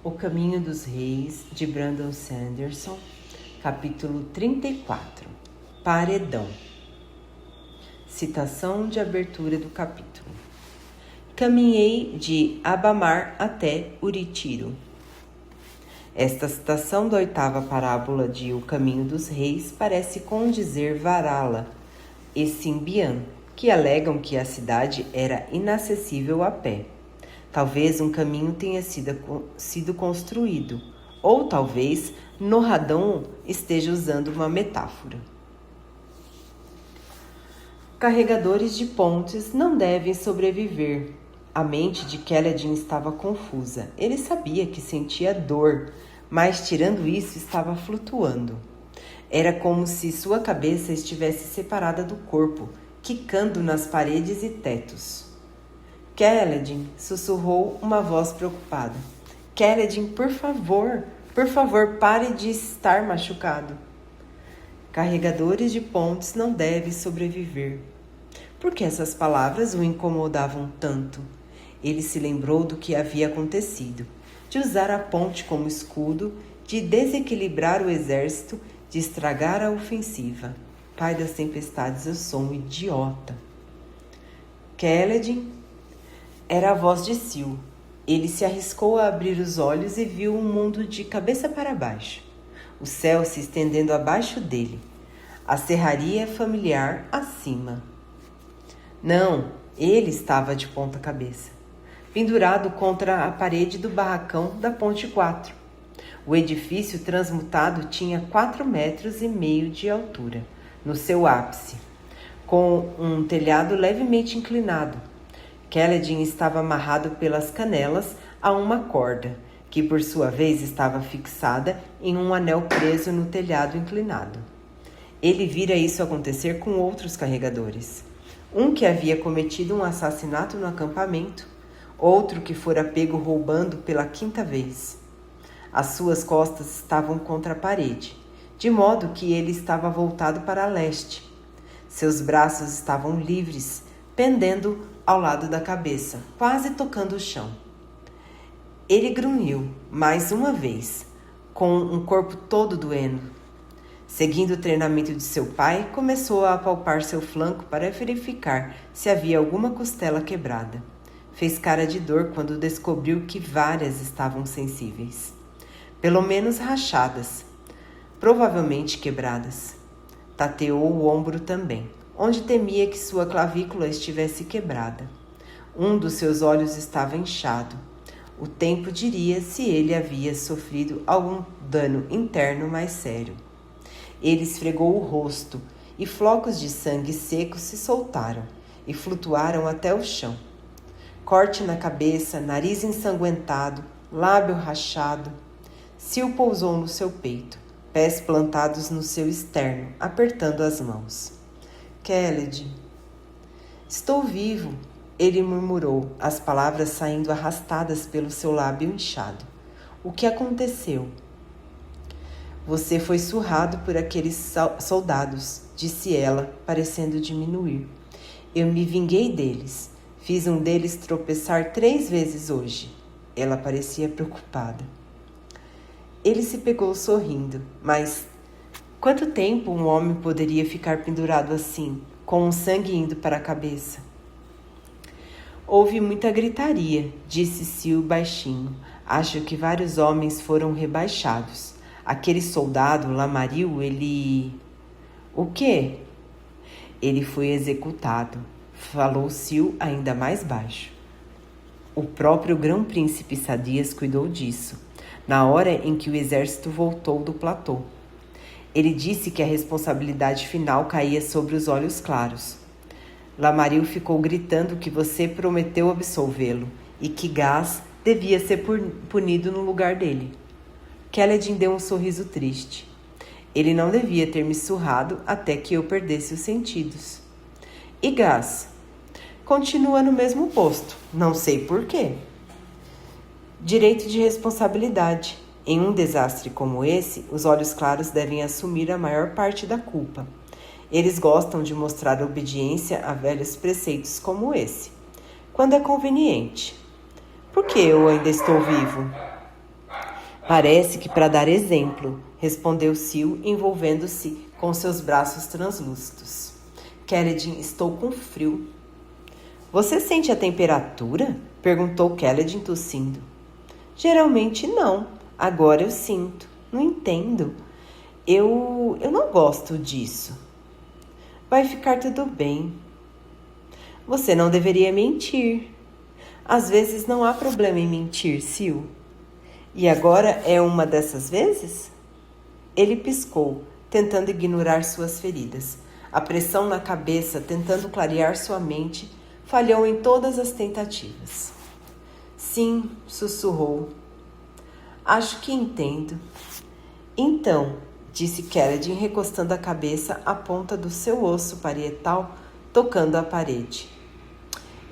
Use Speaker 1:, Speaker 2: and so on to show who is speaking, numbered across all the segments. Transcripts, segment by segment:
Speaker 1: O Caminho dos Reis, de Brandon Sanderson, capítulo 34. Paredão. Citação de abertura do capítulo. Caminhei de Abamar até Uritiro. Esta citação da oitava parábola de O Caminho dos Reis parece condizer Varala e Simbian, que alegam que a cidade era inacessível a pé. Talvez um caminho tenha sido construído, ou talvez Norradon esteja usando uma metáfora. Carregadores de pontes não devem sobreviver. A mente de Kaledin estava confusa. Ele sabia que sentia dor, mas tirando isso estava flutuando. Era como se sua cabeça estivesse separada do corpo, quicando nas paredes e tetos. Kaledin, sussurrou uma voz preocupada. Kaledin, por favor, pare de estar machucado. Carregadores de pontes não devem sobreviver. Por que essas palavras o incomodavam tanto? Ele se lembrou do que havia acontecido, de usar a ponte como escudo, de desequilibrar o exército, de estragar a ofensiva. Pai das tempestades, eu sou um idiota. Kaledin. Era a voz de Sil. Ele se arriscou a abrir os olhos e viu um mundo de cabeça para baixo. O céu se estendendo abaixo dele. A serraria familiar acima. Não, ele estava de ponta cabeça, pendurado contra a parede do barracão da Ponte 4. O edifício transmutado tinha 4,5 metros de altura, no seu ápice, com um telhado levemente inclinado. Kaledin estava amarrado pelas canelas a uma corda, que por sua vez estava fixada em um anel preso no telhado inclinado. Ele vira isso acontecer com outros carregadores. Um que havia cometido um assassinato no acampamento, outro que fora pego roubando pela 5ª vez. As suas costas estavam contra a parede, de modo que ele estava voltado para leste. Seus braços estavam livres, pendendo ao lado da cabeça, quase tocando o chão. Ele grunhiu mais uma vez, com um corpo todo doendo. Seguindo o treinamento de seu pai, começou a apalpar seu flanco para verificar se havia alguma costela quebrada. Fez cara de dor quando descobriu que várias estavam sensíveis. Pelo menos rachadas, provavelmente quebradas. Tateou o ombro também, onde temia que sua clavícula estivesse quebrada. Um dos seus olhos estava inchado. O tempo diria se ele havia sofrido algum dano interno mais sério. Ele esfregou o rosto e flocos de sangue seco se soltaram e flutuaram até o chão. Corte na cabeça, nariz ensanguentado, lábio rachado. Sil pousou no seu peito, pés plantados no seu externo, apertando as mãos. Kaledin. Estou vivo, ele murmurou, as palavras saindo arrastadas pelo seu lábio inchado. O que aconteceu? Você foi surrado por aqueles soldados, disse ela, parecendo diminuir. Eu me vinguei deles. Fiz um deles tropeçar 3 vezes hoje. Ela parecia preocupada. Ele se pegou sorrindo, mas quanto tempo um homem poderia ficar pendurado assim, com o sangue indo para a cabeça? Houve muita gritaria, disse Sil baixinho. Acho que vários homens foram rebaixados. Aquele soldado, Lamaril, ele... O quê? Ele foi executado, falou Sil ainda mais baixo. O próprio grão-príncipe Sadias cuidou disso, na hora em que o exército voltou do platô. Ele disse que a responsabilidade final caía sobre os olhos claros. Lamaril ficou gritando que você prometeu absolvê-lo e que Gaz devia ser punido no lugar dele. Kaledin deu um sorriso triste. Ele não devia ter me surrado até que eu perdesse os sentidos. E Gaz? Continua no mesmo posto, não sei por quê. Direito de responsabilidade. Em um desastre como esse, os olhos claros devem assumir a maior parte da culpa. Eles gostam de mostrar obediência a velhos preceitos como esse, quando é conveniente. Por que eu ainda estou vivo? Parece que para dar exemplo, respondeu Sil, envolvendo-se com seus braços translúcidos. Kelledin, estou com frio. Você sente a temperatura? Perguntou Kelledin, tossindo. Geralmente não. Agora eu sinto. Não entendo. Eu não gosto disso. Vai ficar tudo bem. Você não deveria mentir. Às vezes não há problema em mentir, Sil. E agora é uma dessas vezes? Ele piscou, tentando ignorar suas feridas. A pressão na cabeça, tentando clarear sua mente, falhou em todas as tentativas. Sim, sussurrou. Acho que entendo. Então, disse Kelledin, recostando a cabeça à ponta do seu osso parietal, tocando a parede.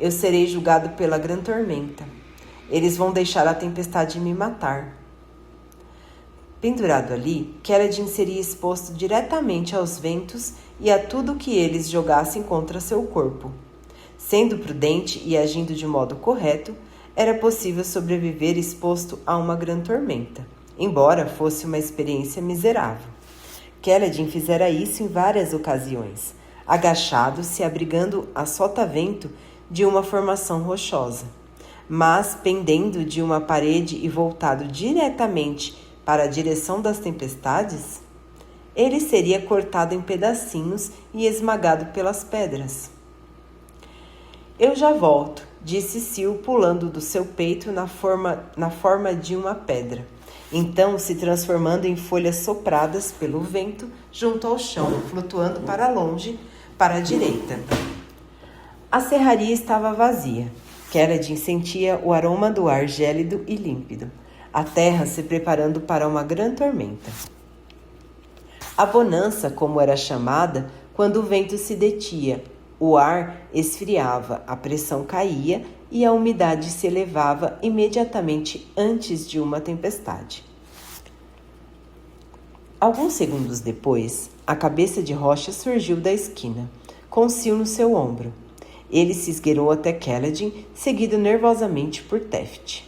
Speaker 1: Eu serei julgado pela grande tormenta. Eles vão deixar a tempestade me matar. Pendurado ali, Kelledin seria exposto diretamente aos ventos e a tudo que eles jogassem contra seu corpo. Sendo prudente e agindo de modo correto, era possível sobreviver exposto a uma grande tormenta, embora fosse uma experiência miserável. Kelledin fizera isso em várias ocasiões, agachado, se abrigando a sotavento de uma formação rochosa, mas pendendo de uma parede e voltado diretamente para a direção das tempestades, ele seria cortado em pedacinhos e esmagado pelas pedras. Eu já volto, disse Sil, pulando do seu peito na forma de uma pedra, então se transformando em folhas sopradas pelo vento junto ao chão, flutuando para longe, para a direita. A serraria estava vazia. Kelledin sentia o aroma do ar gélido e límpido, a terra se preparando para uma grande tormenta. A bonança, como era chamada, quando o vento se detinha, o ar esfriava, a pressão caía e a umidade se elevava imediatamente antes de uma tempestade. Alguns segundos depois, a cabeça de Rocha surgiu da esquina, com Sil no seu ombro. Ele se esgueirou até Kelledin, seguido nervosamente por Teft.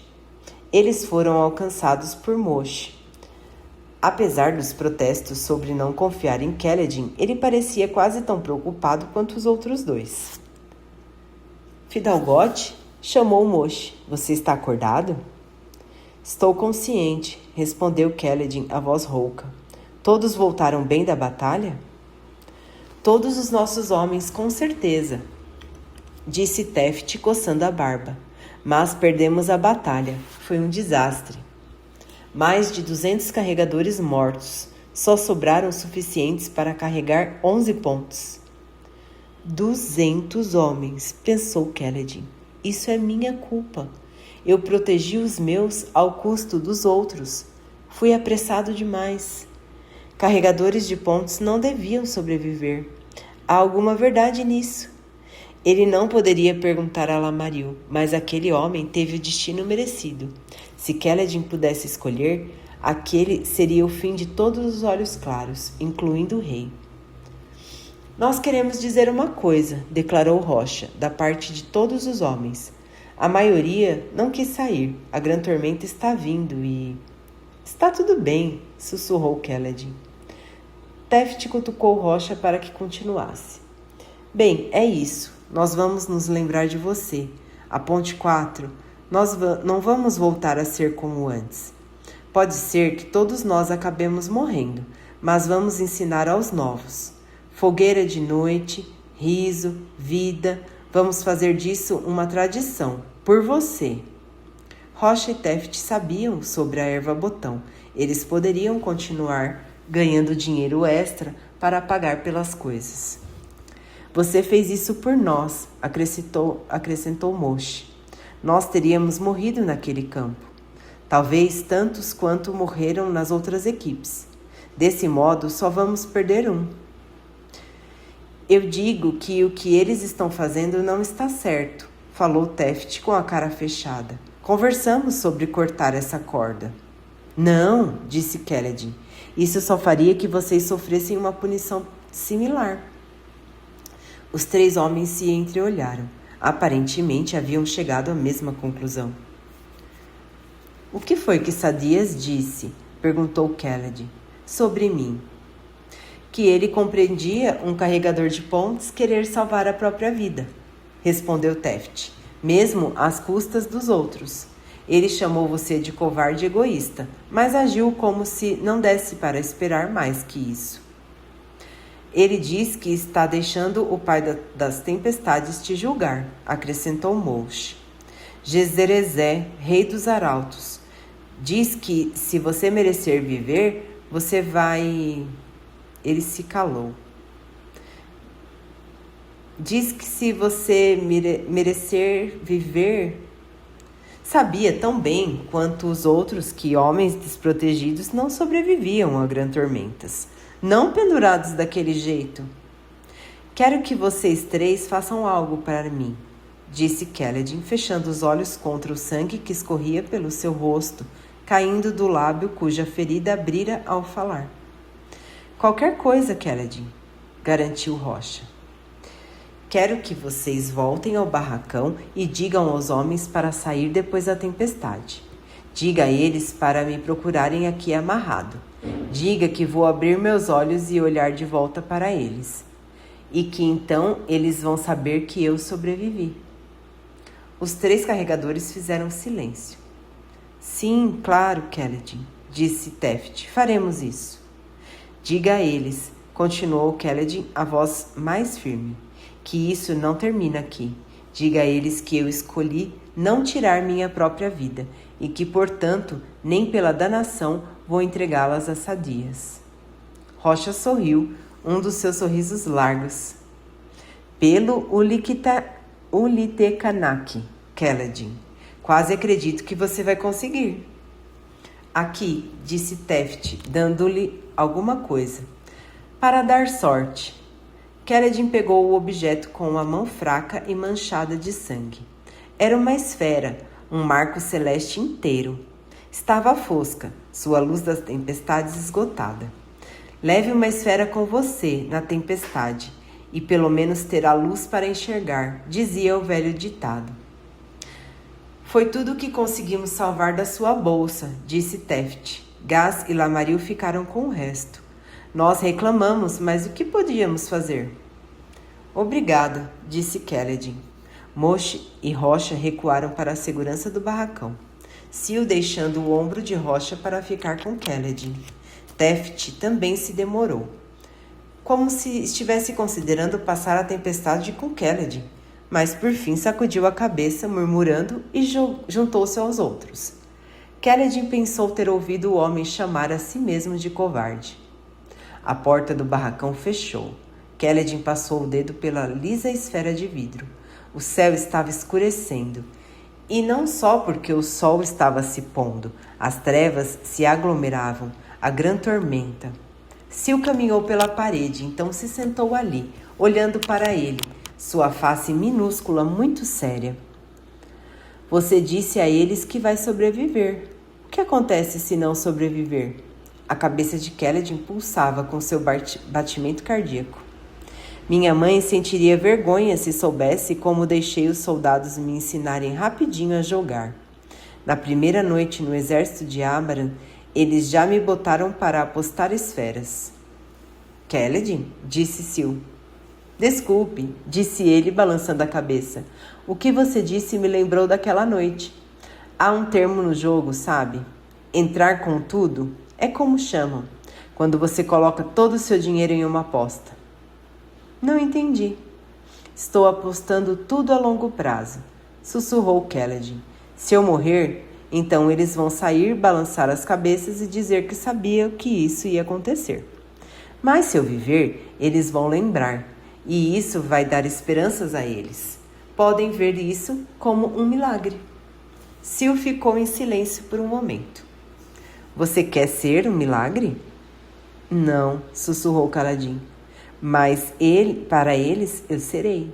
Speaker 1: Eles foram alcançados por Moshe. Apesar dos protestos sobre não confiar em Kelledin, ele parecia quase tão preocupado quanto os outros dois. Fidalgote, chamou Moshe. Você está acordado? Estou consciente, respondeu Kelledin, a voz rouca. Todos voltaram bem da batalha? Todos os nossos homens, com certeza, disse Teft, coçando a barba. Mas perdemos a batalha. Foi um desastre. Mais de 200 carregadores mortos. Só sobraram suficientes para carregar 11 pontos. 200 homens, pensou Kelledin. Isso é minha culpa. Eu protegi os meus ao custo dos outros. Fui apressado demais. Carregadores de pontos não deviam sobreviver. Há alguma verdade nisso. Ele não poderia perguntar a Lamaril, mas aquele homem teve o destino merecido. Se Kelledin pudesse escolher, aquele seria o fim de todos os olhos claros, incluindo o rei. Nós queremos dizer uma coisa, declarou Rocha, da parte de todos os homens. A maioria não quis sair. A grande tormenta está vindo e... Está tudo bem, sussurrou Kelledin. Teft cutucou Rocha para que continuasse. Bem, é isso. Nós vamos nos lembrar de você. A Ponte 4, nós não vamos voltar a ser como antes. Pode ser que todos nós acabemos morrendo, mas vamos ensinar aos novos. Fogueira de noite, riso, vida, vamos fazer disso uma tradição, por você. Rocha e Teft sabiam sobre a erva-botão. Eles poderiam continuar ganhando dinheiro extra para pagar pelas coisas. Você fez isso por nós, acrescentou Moshe. Nós teríamos morrido naquele campo. Talvez tantos quanto morreram nas outras equipes. Desse modo, só vamos perder um. Eu digo que o que eles estão fazendo não está certo, falou Teft com a cara fechada. Conversamos sobre cortar essa corda. Não, disse Kelledin. Isso só faria que vocês sofressem uma punição similar. Os 3 homens se entreolharam. Aparentemente haviam chegado à mesma conclusão. O que foi que Sadias disse? Perguntou Keled. Sobre mim. Que ele compreendia um carregador de pontes querer salvar a própria vida, respondeu Teft, mesmo às custas dos outros. Ele chamou você de covarde e egoísta, mas agiu como se não desse para esperar mais que isso. Ele diz que está deixando o pai das tempestades te julgar, acrescentou Molch. Jezerezé, rei dos arautos, diz que se você merecer viver, você vai... Ele se calou. Diz que se você merecer viver... Sabia tão bem quanto os outros que homens desprotegidos não sobreviviam a grandes tormentas, não pendurados daquele jeito. Quero que vocês três façam algo para mim, disse Keled, fechando os olhos contra o sangue que escorria pelo seu rosto, caindo do lábio cuja ferida abrira ao falar. Qualquer coisa, Keled, garantiu Rocha. Quero que vocês voltem ao barracão e digam aos homens para sair depois da tempestade. Diga a eles para me procurarem aqui amarrado. Diga que vou abrir meus olhos e olhar de volta para eles. E que então eles vão saber que eu sobrevivi. Os 3 carregadores fizeram silêncio. Sim, claro, Keled, disse Teft. Faremos isso. Diga a eles, continuou Keled, a voz mais firme, que isso não termina aqui. Diga a eles que eu escolhi não tirar minha própria vida e que, portanto, nem pela danação vou entregá-las a Sadias. Rocha sorriu, um dos seus sorrisos largos. Pelo Ulitecanak, Keled, quase acredito que você vai conseguir. Aqui, disse Teft, dando-lhe alguma coisa. Para dar sorte. Keled pegou o objeto com uma mão fraca e manchada de sangue. Era uma esfera, um marco celeste inteiro. Estava fosca, sua luz das tempestades esgotada. Leve uma esfera com você na tempestade, e pelo menos terá luz para enxergar, dizia o velho ditado. Foi tudo o que conseguimos salvar da sua bolsa, disse Teft. Gaz e Lamaril ficaram com o resto. Nós reclamamos, mas o que podíamos fazer? Obrigada, disse Keled. Molch e Rocha recuaram para a segurança do barracão. Sil deixando o ombro de Rocha para ficar com Keled. Teft também se demorou, como se estivesse considerando passar a tempestade com Keled, mas por fim sacudiu a cabeça, murmurando, e juntou-se aos outros. Keled pensou ter ouvido o homem chamar a si mesmo de covarde. A porta do barracão fechou. Keled passou o dedo pela lisa esfera de vidro. O céu estava escurecendo. E não só porque o sol estava se pondo. As trevas se aglomeravam. A grande tormenta. Sil caminhou pela parede, então se sentou ali, olhando para ele, sua face minúscula muito séria. Você disse a eles que vai sobreviver. O que acontece se não sobreviver? A cabeça de Keled pulsava com seu batimento cardíaco. Minha mãe sentiria vergonha se soubesse como deixei os soldados me ensinarem rapidinho a jogar. Na primeira noite no exército de Abaran, eles já me botaram para apostar esferas. Keled? Disse Sil. Desculpe, disse ele, balançando a cabeça. O que você disse me lembrou daquela noite. Há um termo no jogo, sabe? Entrar com tudo. É como chamam, quando você coloca todo o seu dinheiro em uma aposta. Não entendi. Estou apostando tudo a longo prazo, sussurrou Keled. Se eu morrer, então eles vão sair, balançar as cabeças e dizer que sabiam que isso ia acontecer. Mas se eu viver, eles vão lembrar, e isso vai dar esperanças a eles. Podem ver isso como um milagre. Sil ficou em silêncio por um momento. Você quer ser um milagre? Não, sussurrou Caladin. Mas para eles eu serei.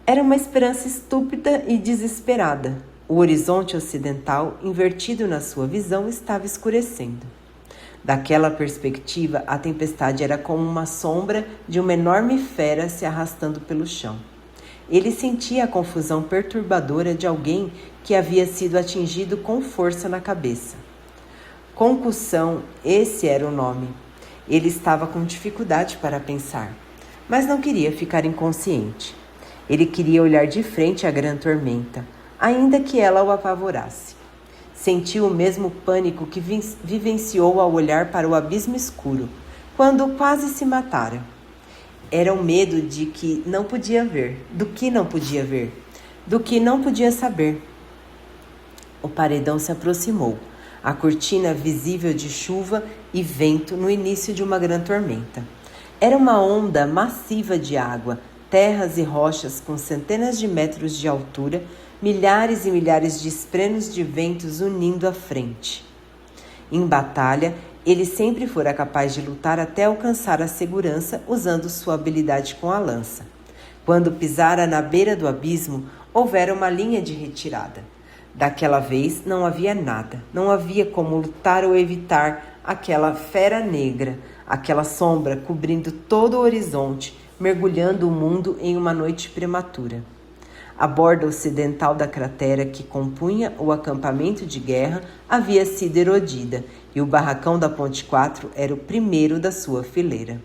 Speaker 1: Era uma esperança estúpida e desesperada. O horizonte ocidental, invertido na sua visão, estava escurecendo. Daquela perspectiva, a tempestade era como uma sombra de uma enorme fera se arrastando pelo chão. Ele sentia a confusão perturbadora de alguém que havia sido atingido com força na cabeça. Concussão, esse era o nome. Ele estava com dificuldade para pensar, mas não queria ficar inconsciente. Ele queria olhar de frente à grande tormenta, ainda que ela o apavorasse. Sentiu o mesmo pânico que vivenciou ao olhar para o abismo escuro, quando quase se matara. Era o medo de que não podia ver, do que não podia ver, do que não podia saber. O paredão se aproximou, a cortina visível de chuva e vento no início de uma grande tormenta. Era uma onda massiva de água, terras e rochas com centenas de metros de altura, milhares e milhares de esprenos de ventos unindo a frente. Em batalha, ele sempre fora capaz de lutar até alcançar a segurança usando sua habilidade com a lança. Quando pisara na beira do abismo, houvera uma linha de retirada. Daquela vez não havia nada, não havia como lutar ou evitar aquela fera negra, aquela sombra cobrindo todo o horizonte, mergulhando o mundo em uma noite prematura. A borda ocidental da cratera que compunha o acampamento de guerra havia sido erodida e o barracão da Ponte 4 era o primeiro da sua fileira.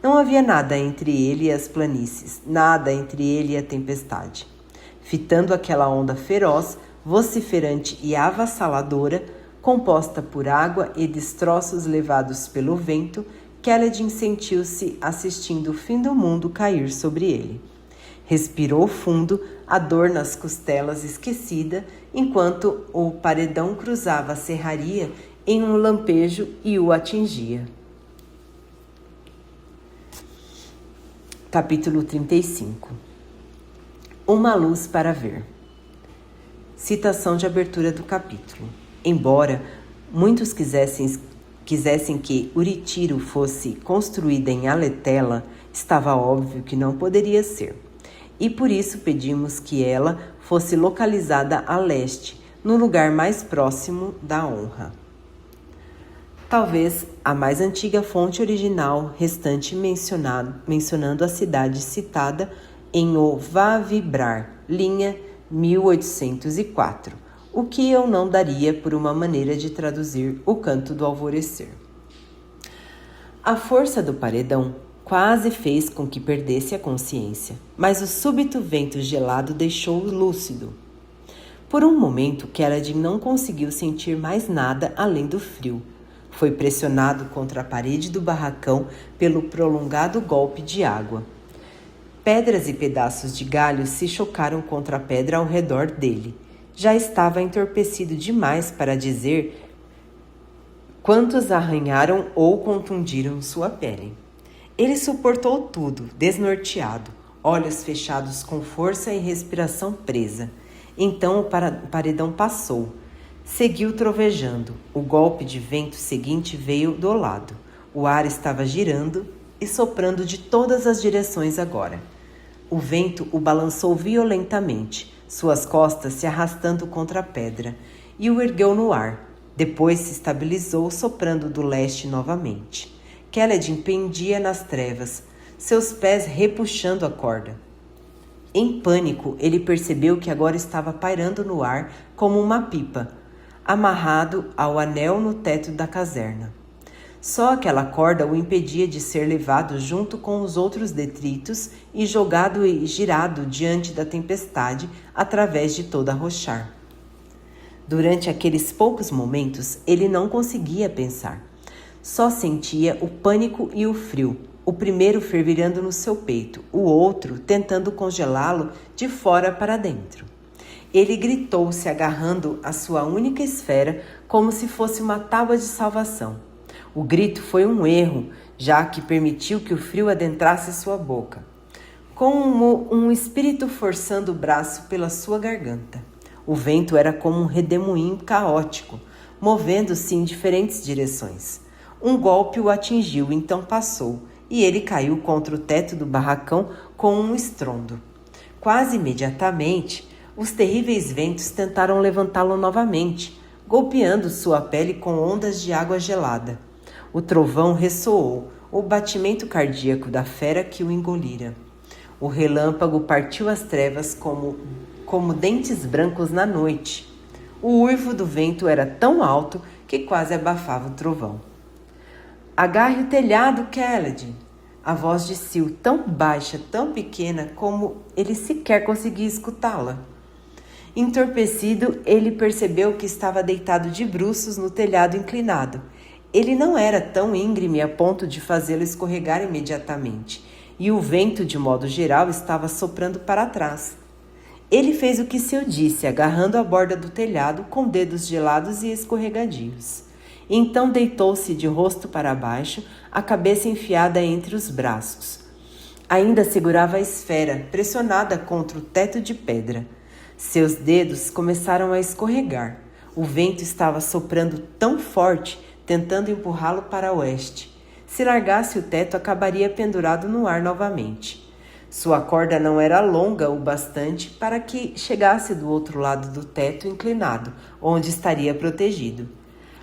Speaker 1: Não havia nada entre ele e as planícies, nada entre ele e a tempestade. Fitando aquela onda feroz, vociferante e avassaladora, composta por água e destroços levados pelo vento, Kaledin sentiu-se assistindo o fim do mundo cair sobre ele. Respirou fundo, a dor nas costelas esquecida, enquanto o paredão cruzava a serraria em um lampejo e o atingia. Capítulo 35. Uma luz para ver. Citação de abertura do capítulo. Embora muitos quisessem que Uritiro fosse construída em Aletela, estava óbvio que não poderia ser. E por isso pedimos que ela fosse localizada a leste, no lugar mais próximo da honra. Talvez a mais antiga fonte original restante mencionando a cidade citada em O Vá Vibrar, linha 1804, o que eu não daria por uma maneira de traduzir o canto do alvorecer. A força do paredão quase fez com que perdesse a consciência, mas o súbito vento gelado deixou-o lúcido. Por um momento, Kaledin não conseguiu sentir mais nada além do frio. Foi pressionado contra a parede do barracão pelo prolongado golpe de água. Pedras e pedaços de galho se chocaram contra a pedra ao redor dele. Já estava entorpecido demais para dizer quantos arranharam ou contundiram sua pele. Ele suportou tudo, desnorteado, olhos fechados com força e respiração presa. Então o paredão passou. Seguiu trovejando. O golpe de vento seguinte veio do lado. O ar estava girando e soprando de todas as direções agora. O vento o balançou violentamente, suas costas se arrastando contra a pedra, e o ergueu no ar. Depois se estabilizou, soprando do leste novamente. Kaledin pendia nas trevas, seus pés repuxando a corda. Em pânico, ele percebeu que agora estava pairando no ar como uma pipa, amarrado ao anel no teto da caserna. Só aquela corda o impedia de ser levado junto com os outros detritos e jogado e girado diante da tempestade através de todo arrochar. Durante aqueles poucos momentos, ele não conseguia pensar. Só sentia o pânico e o frio, o primeiro fervilhando no seu peito, o outro tentando congelá-lo de fora para dentro. Ele gritou, se agarrando à sua única esfera como se fosse uma tábua de salvação. O grito foi um erro, já que permitiu que o frio adentrasse sua boca, como um espírito forçando o braço pela sua garganta. O vento era como um redemoinho caótico, movendo-se em diferentes direções. Um golpe o atingiu, então passou, e ele caiu contra o teto do barracão com um estrondo. Quase imediatamente, os terríveis ventos tentaram levantá-lo novamente, golpeando sua pele com ondas de água gelada. O trovão ressoou, o batimento cardíaco da fera que o engolira. O relâmpago partiu as trevas como dentes brancos na noite. O uivo do vento era tão alto que quase abafava o trovão. Agarre o telhado, Kaladin! A voz de Sil, tão baixa, tão pequena, como ele sequer conseguia escutá-la. Entorpecido, ele percebeu que estava deitado de bruços no telhado inclinado. Ele não era tão íngreme a ponto de fazê-lo escorregar imediatamente, e o vento, de modo geral, estava soprando para trás. Ele fez o que Sil disse, agarrando a borda do telhado com dedos gelados e escorregadios. Então deitou-se de rosto para baixo, a cabeça enfiada entre os braços. Ainda segurava a esfera, pressionada contra o teto de pedra. Seus dedos começaram a escorregar. O vento estava soprando tão forte, tentando empurrá-lo para oeste. Se largasse o teto, acabaria pendurado no ar novamente. Sua corda não era longa o bastante para que chegasse do outro lado do teto inclinado, onde estaria protegido.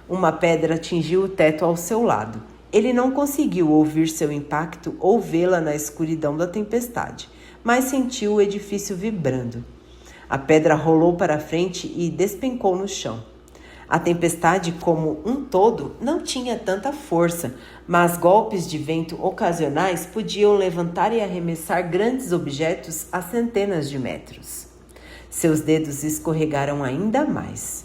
Speaker 1: Uma pedra atingiu o teto ao seu lado. Ele não conseguiu ouvir seu impacto ou vê-la na escuridão da tempestade, mas sentiu o edifício vibrando. A pedra rolou para frente e despencou no chão. A tempestade, como um todo, não tinha tanta força, mas golpes de vento ocasionais podiam levantar e arremessar grandes objetos a centenas de metros. Seus dedos escorregaram ainda mais.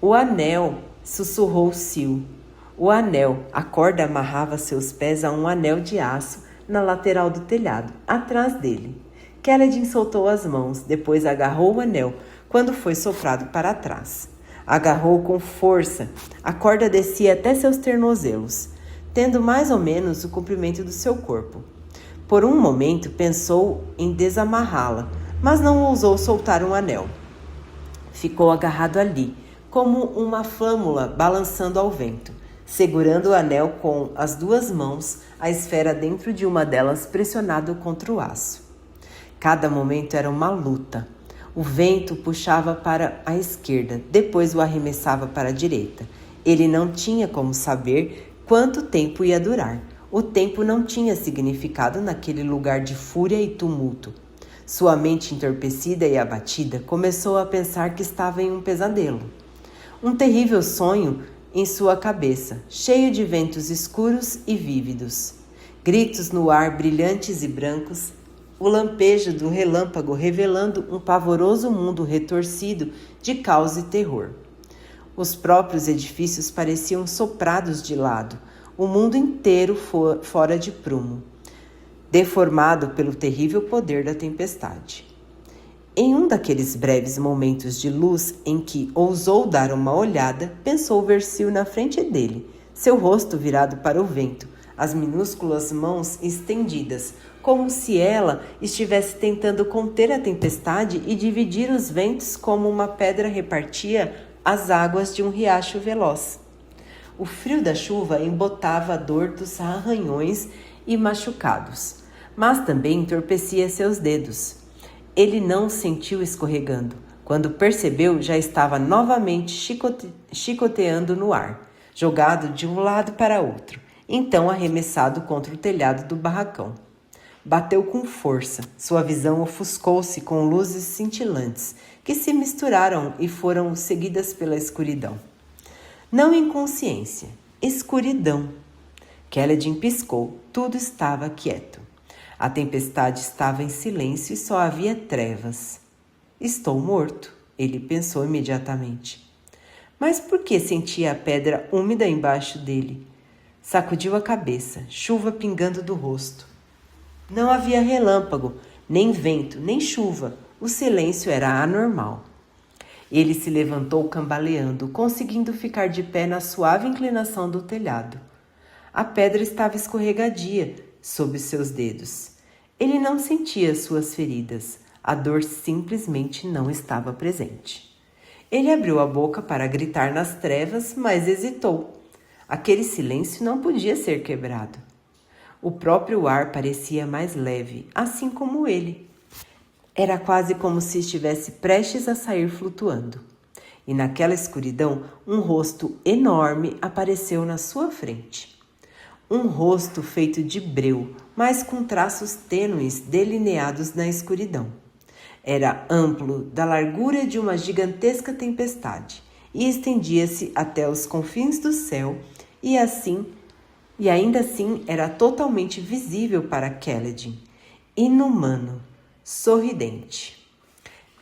Speaker 1: O anel, sussurrou Sil. O anel, a corda amarrava seus pés a um anel de aço na lateral do telhado, atrás dele. Kaladin soltou as mãos, depois agarrou o anel, quando foi soprado para trás. Agarrou com força. A corda descia até seus tornozelos, tendo mais ou menos o comprimento do seu corpo. Por um momento pensou em desamarrá-la, mas não ousou soltar um anel. Ficou agarrado ali, como uma flâmula balançando ao vento, segurando o anel com as duas mãos, a esfera dentro de uma delas pressionado contra o aço. Cada momento era uma luta. O vento puxava para a esquerda, depois o arremessava para a direita. Ele não tinha como saber quanto tempo ia durar. O tempo não tinha significado naquele lugar de fúria e tumulto. Sua mente entorpecida e abatida começou a pensar que estava em um pesadelo. Um terrível sonho em sua cabeça, cheio de ventos escuros e vívidos. Gritos no ar brilhantes e brancos, o lampejo do relâmpago revelando um pavoroso mundo retorcido de caos e terror. Os próprios edifícios pareciam soprados de lado, o mundo inteiro fora de prumo, deformado pelo terrível poder da tempestade. Em um daqueles breves momentos de luz em que ousou dar uma olhada, pensou ver Sil na frente dele, seu rosto virado para o vento, as minúsculas mãos estendidas, como se ela estivesse tentando conter a tempestade e dividir os ventos como uma pedra repartia as águas de um riacho veloz. O frio da chuva embotava a dor dos arranhões e machucados, mas também entorpecia seus dedos. Ele não sentiu escorregando. Quando percebeu, já estava novamente chicoteando no ar, jogado de um lado para outro, então arremessado contra o telhado do barracão. Bateu com força. Sua visão ofuscou-se com luzes cintilantes, que se misturaram e foram seguidas pela escuridão. Não inconsciência, escuridão. Kaladin piscou. Tudo estava quieto. A tempestade estava em silêncio e só havia trevas. Estou morto, ele pensou imediatamente. Mas por que sentia a pedra úmida embaixo dele? Sacudiu a cabeça, chuva pingando do rosto. Não havia relâmpago, nem vento, nem chuva. O silêncio era anormal. Ele se levantou cambaleando, conseguindo ficar de pé na suave inclinação do telhado. A pedra estava escorregadia sob seus dedos. Ele não sentia suas feridas. A dor simplesmente não estava presente. Ele abriu a boca para gritar nas trevas, mas hesitou. Aquele silêncio não podia ser quebrado. O próprio ar parecia mais leve, assim como ele. Era quase como se estivesse prestes a sair flutuando. E naquela escuridão, um rosto enorme apareceu na sua frente. Um rosto feito de breu, mas com traços tênues delineados na escuridão. Era amplo, da largura de uma gigantesca tempestade, e estendia-se até os confins do céu, e ainda assim era totalmente visível para Kaledin, inumano, sorridente.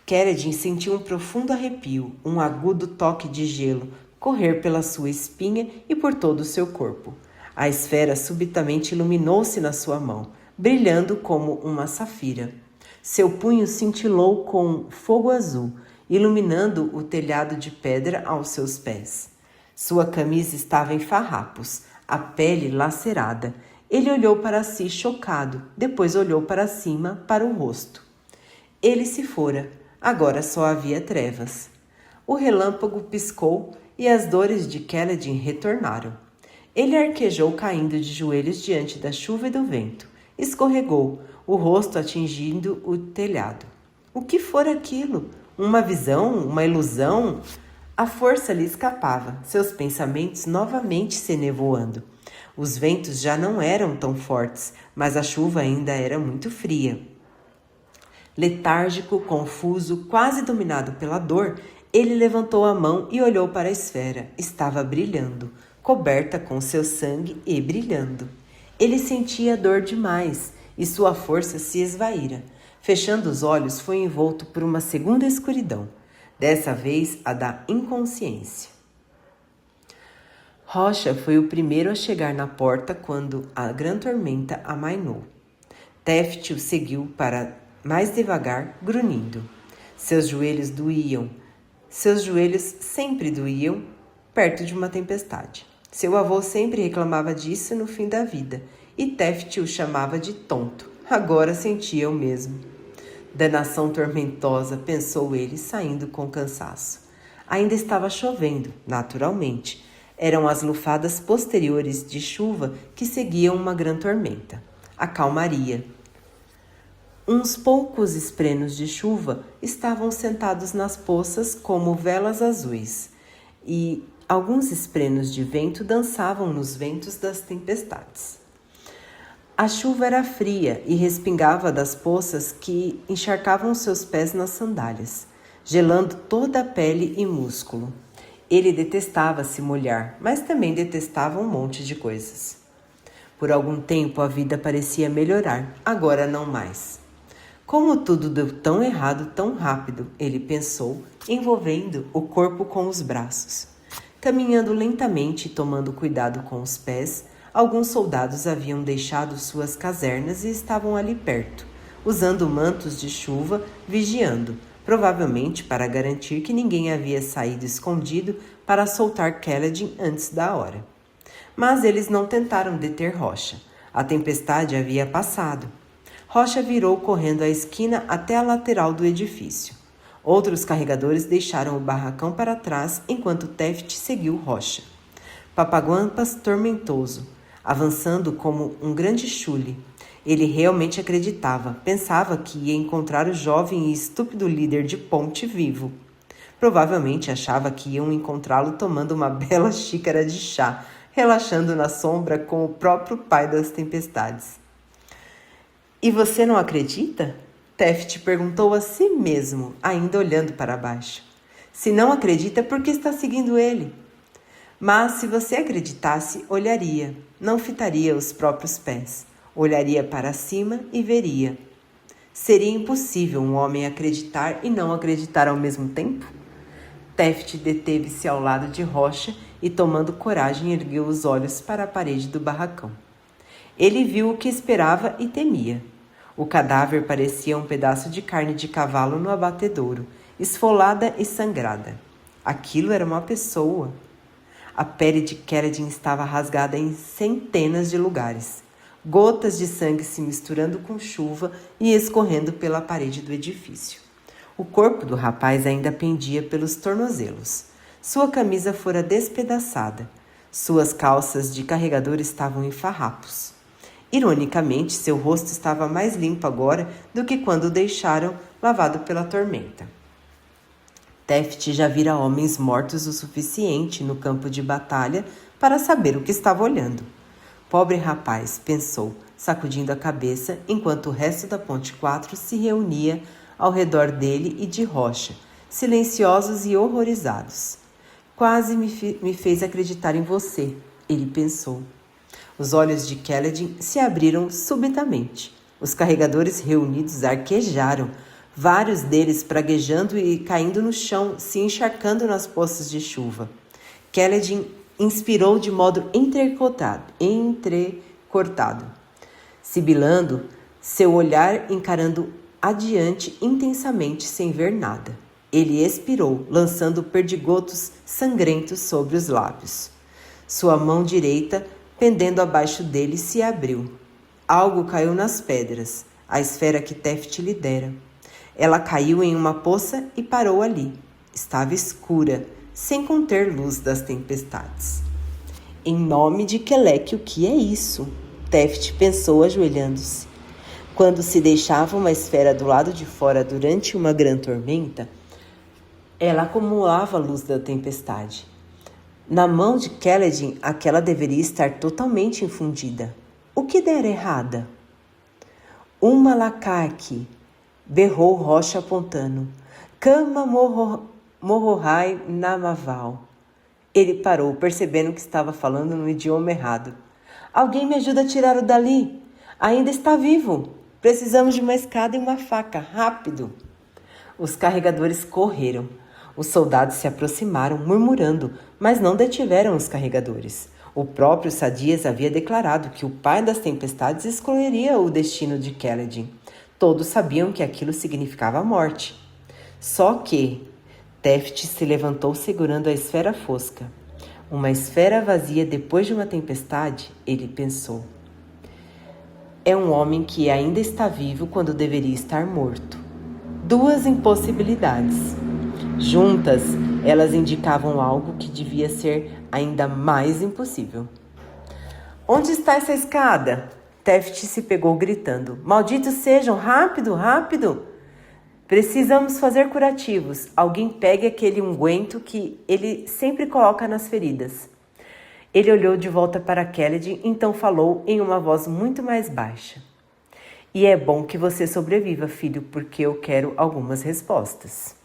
Speaker 1: Kaledin sentiu um profundo arrepio, um agudo toque de gelo correr pela sua espinha e por todo o seu corpo. A esfera subitamente iluminou-se na sua mão, brilhando como uma safira. Seu punho cintilou com fogo azul, iluminando o telhado de pedra aos seus pés. Sua camisa estava em farrapos, a pele lacerada. Ele olhou para si chocado, depois olhou para cima, para o rosto. Ele se fora, agora só havia trevas. O relâmpago piscou e as dores de Kaledin retornaram. Ele arquejou caindo de joelhos diante da chuva e do vento. Escorregou, o rosto atingindo o telhado. O que fora aquilo? Uma visão? Uma ilusão? A força lhe escapava, seus pensamentos novamente se nevoando. Os ventos já não eram tão fortes, mas a chuva ainda era muito fria. Letárgico, confuso, quase dominado pela dor, ele levantou a mão e olhou para a esfera. Estava brilhando, coberta com seu sangue e brilhando. Ele sentia dor demais e sua força se esvaíra. Fechando os olhos, foi envolto por uma segunda escuridão, dessa vez a da inconsciência. Rocha foi o primeiro a chegar na porta quando a grande tormenta amainou. Teft o seguiu para mais devagar, grunhindo. Seus joelhos doíam. Seus joelhos sempre doíam perto de uma tempestade. Seu avô sempre reclamava disso no fim da vida, e Teft o chamava de tonto. Agora sentia o mesmo. Danação tormentosa, pensou ele, saindo com cansaço. Ainda estava chovendo, naturalmente. Eram as lufadas posteriores de chuva que seguiam uma grande tormenta. Acalmaria. Uns poucos esprenos de chuva estavam sentados nas poças como velas azuis, e alguns esprenos de vento dançavam nos ventos das tempestades. A chuva era fria e respingava das poças que encharcavam seus pés nas sandálias, gelando toda a pele e músculo. Ele detestava se molhar, mas também detestava um monte de coisas. Por algum tempo a vida parecia melhorar, agora não mais. Como tudo deu tão errado tão rápido, ele pensou, envolvendo o corpo com os braços. Caminhando lentamente e tomando cuidado com os pés, alguns soldados haviam deixado suas casernas e estavam ali perto, usando mantos de chuva, vigiando, provavelmente para garantir que ninguém havia saído escondido para soltar Kaledin antes da hora. Mas eles não tentaram deter Rocha. A tempestade havia passado. Rocha virou correndo a esquina até a lateral do edifício. Outros carregadores deixaram o barracão para trás enquanto Teft seguiu Rocha. Papaguampas tormentoso, avançando como um grande chule. Ele realmente acreditava, pensava que ia encontrar o jovem e estúpido líder de Ponte vivo. Provavelmente achava que iam encontrá-lo tomando uma bela xícara de chá, relaxando na sombra com o próprio pai das tempestades. E você não acredita? Teft perguntou a si mesmo, ainda olhando para baixo. Se não acredita, por que está seguindo ele? Mas se você acreditasse, olharia, não fitaria os próprios pés. Olharia para cima e veria. Seria impossível um homem acreditar e não acreditar ao mesmo tempo? Teft deteve-se ao lado de Rocha e, tomando coragem, ergueu os olhos para a parede do barracão. Ele viu o que esperava e temia. O cadáver parecia um pedaço de carne de cavalo no abatedouro, esfolada e sangrada. Aquilo era uma pessoa. A pele de Kaledin estava rasgada em centenas de lugares. Gotas de sangue se misturando com chuva e escorrendo pela parede do edifício. O corpo do rapaz ainda pendia pelos tornozelos. Sua camisa fora despedaçada. Suas calças de carregador estavam em farrapos. Ironicamente, seu rosto estava mais limpo agora do que quando o deixaram lavado pela tormenta. Teft já vira homens mortos o suficiente no campo de batalha para saber o que estava olhando. Pobre rapaz, pensou, sacudindo a cabeça, enquanto o resto da Ponte 4 se reunia ao redor dele e de Rocha, silenciosos e horrorizados. Quase me fez acreditar em você, ele pensou. Os olhos de Kaledin se abriram subitamente. Os carregadores reunidos arquejaram, vários deles praguejando e caindo no chão, se encharcando nas poças de chuva. Kaledin inspirou de modo entrecortado, sibilando, seu olhar encarando adiante intensamente sem ver nada. Ele expirou, lançando perdigotos sangrentos sobre os lábios. Sua mão direita, pendendo abaixo dele, se abriu. Algo caiu nas pedras, a esfera que Teft lhe dera. Ela caiu em uma poça e parou ali. Estava escura, sem conter luz das tempestades. Em nome de Kelek, o que é isso? Teft pensou ajoelhando-se. Quando se deixava uma esfera do lado de fora durante uma grande tormenta, ela acumulava a luz da tempestade. Na mão de Kaledin, aquela deveria estar totalmente infundida. O que dera errada? Uma lacaque, berrou Rocha apontando. Kama morrohai namaval. Ele parou, percebendo que estava falando no idioma errado. Alguém me ajuda a tirá-lo dali. Ainda está vivo. Precisamos de uma escada e uma faca. Rápido. Os carregadores correram. Os soldados se aproximaram, murmurando, mas não detiveram os carregadores. O próprio Sadias havia declarado que o pai das tempestades escolheria o destino de Kaledin. Todos sabiam que aquilo significava a morte. Só que Teft se levantou segurando a esfera fosca. Uma esfera vazia depois de uma tempestade, ele pensou. É um homem que ainda está vivo quando deveria estar morto. Duas impossibilidades. Juntas, elas indicavam algo que devia ser ainda mais impossível. Onde está essa escada? Teft se pegou gritando. Malditos sejam! Rápido, rápido! Precisamos fazer curativos. Alguém pegue aquele unguento que ele sempre coloca nas feridas. Ele olhou de volta para Kaledin, então falou em uma voz muito mais baixa. E é bom que você sobreviva, filho, porque eu quero algumas respostas.